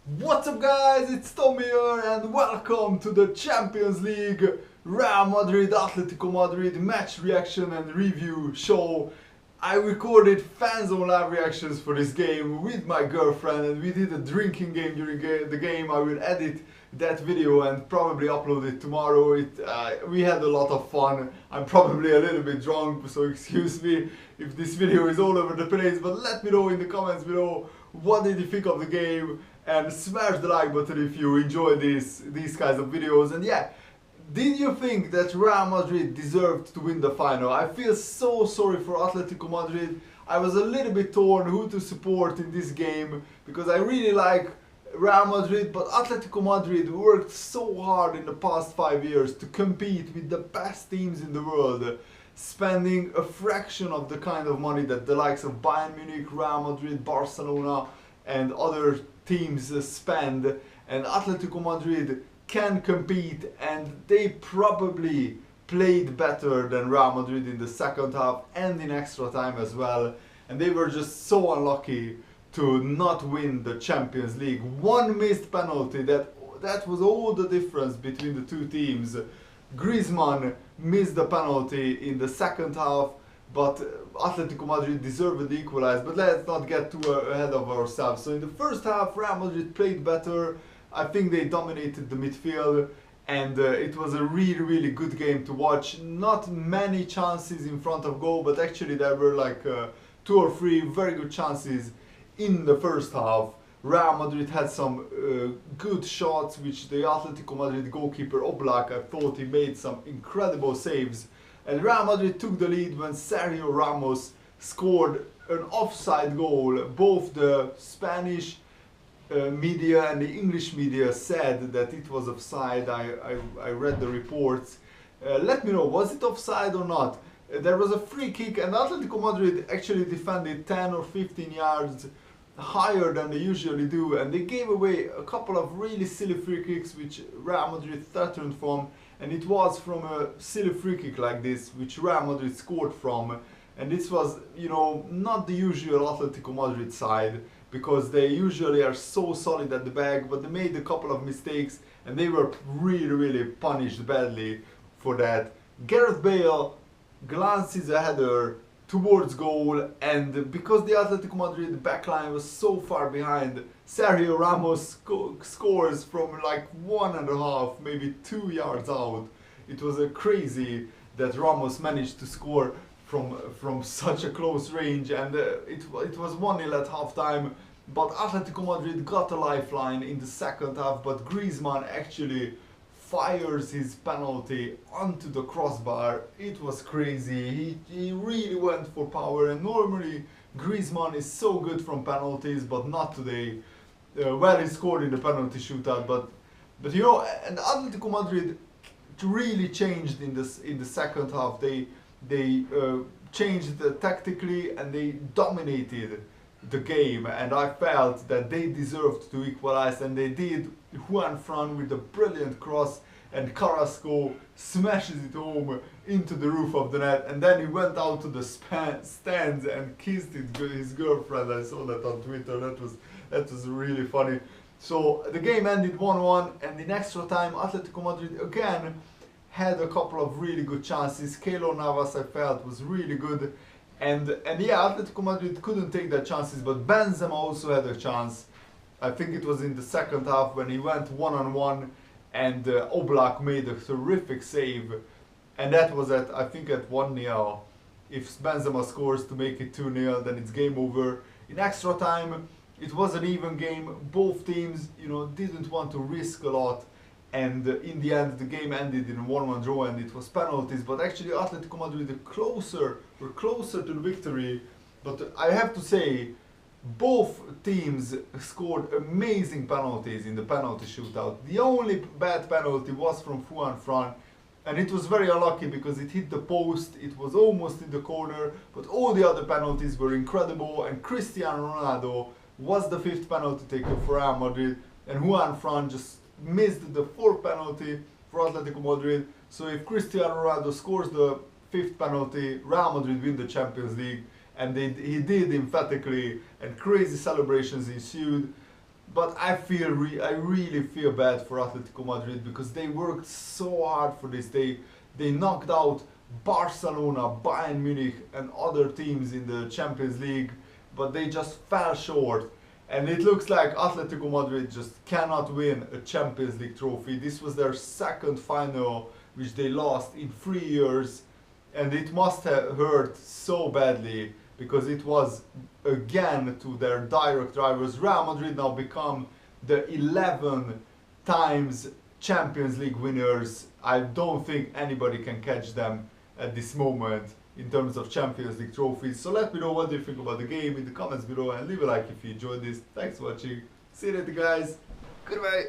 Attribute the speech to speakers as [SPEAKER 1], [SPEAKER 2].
[SPEAKER 1] What's up guys, it's Tom here and welcome to the Champions League Real Madrid-Atletico Madrid match reaction and review show. I recorded fans on live reactions for this game with my girlfriend and we did a drinking game during the game. I will edit that video and probably upload it tomorrow. We had a lot of fun. I'm probably a little bit drunk, so excuse me if this video is all over the place, but let me know in the comments below what did you think of the game, and smash the like button if you enjoy these kinds of videos. And yeah, did you think that Real Madrid deserved to win the final? I feel so sorry for Atletico Madrid. I was a little bit torn who to support in this game because I really like Real Madrid, but Atletico Madrid worked so hard in the past 5 years to compete with the best teams in the world, spending a fraction of the kind of money that the likes of Bayern Munich, Real Madrid, Barcelona and other teams spend, and Atletico Madrid can compete, and they probably played better than Real Madrid in the second half and in extra time as well, and they were just so unlucky to not win the Champions League. One missed penalty, that was all the difference between the two teams. Griezmann missed the penalty in the second half, but Atletico Madrid deservedly equalized. But let's not get too ahead of ourselves. So in the first half, Real Madrid played better. I think they dominated the midfield, and it was a really good game to watch. Not many chances in front of goal, but actually there were like 2 or 3 very good chances in the first half. Real Madrid had some good shots, which the Atletico Madrid goalkeeper Oblak, I thought he made some incredible saves. And Real Madrid took the lead when Sergio Ramos scored an offside goal. Both the Spanish media and the English media said that it was offside. I read the reports. Let me know, was it offside or not? There was a free kick and Atletico Madrid actually defended 10 or 15 yards higher than they usually do, and they gave away a couple of really silly free kicks which Real Madrid threatened from, and it was from a silly free kick like this which Real Madrid scored from. And this was, you know, not the usual Atletico Madrid side, because they usually are so solid at the back, but they made a couple of mistakes and they were really punished badly for that. Gareth Bale glances a header towards goal, and because the Atletico Madrid backline was so far behind, Sergio Ramos scores from like 1.5, maybe 2 yards out. It was crazy that Ramos managed to score from such a close range, and it was 1-0 at half time, but Atletico Madrid got a lifeline in the second half, but Griezmann actually fires his penalty onto the crossbar. It was crazy. He really went for power, and normally Griezmann is so good from penalties, but not today. Well, he scored in the penalty shootout, but you know, and Atletico Madrid really changed in the second half. They changed tactically and they dominated the game, and I felt that they deserved to equalize, and they did. Juan Fran with a brilliant cross, and Carrasco smashes it home into the roof of the net, and then he went out to the stands and kissed his girlfriend. I saw that on Twitter. That was really funny. So the game ended 1-1, and in extra time Atletico Madrid again had a couple of really good chances. Keylor Navas, I felt, was really good. And yeah, Atletico Madrid couldn't take their chances, but Benzema also had a chance. I think it was in the second half when he went one-on-one and Oblak made a terrific save. And that was I think at 1-0. If Benzema scores to make it 2-0, then it's game over. In extra time, it was an even game. Both teams, you know, didn't want to risk a lot. And in the end, the game ended in a 1-1 draw, and it was penalties. But actually, Atletico Madrid were closer to the victory. But I have to say, both teams scored amazing penalties in the penalty shootout. The only bad penalty was from Juan Fran, and it was very unlucky because it hit the post. It was almost in the corner, but all the other penalties were incredible. And Cristiano Ronaldo was the 5th penalty taker for Real Madrid, and Juan Fran just missed the 4th penalty for Atletico Madrid. So if Cristiano Ronaldo scores the 5th penalty, Real Madrid win the Champions League. And he did emphatically, and crazy celebrations ensued. But I really feel bad for Atletico Madrid because they worked so hard for this. They knocked out Barcelona, Bayern Munich, and other teams in the Champions League, but they just fell short. And it looks like Atletico Madrid just cannot win a Champions League trophy. This was their second final, which they lost in 3 years, and it must have hurt so badly because it was again to their direct rivals. Real Madrid now become the 11 times Champions League winners. I don't think anybody can catch them at this moment in terms of Champions League trophies. So let me know what you think about the game in the comments below, and leave a like if you enjoyed this. Thanks for watching. See you later, guys. Goodbye.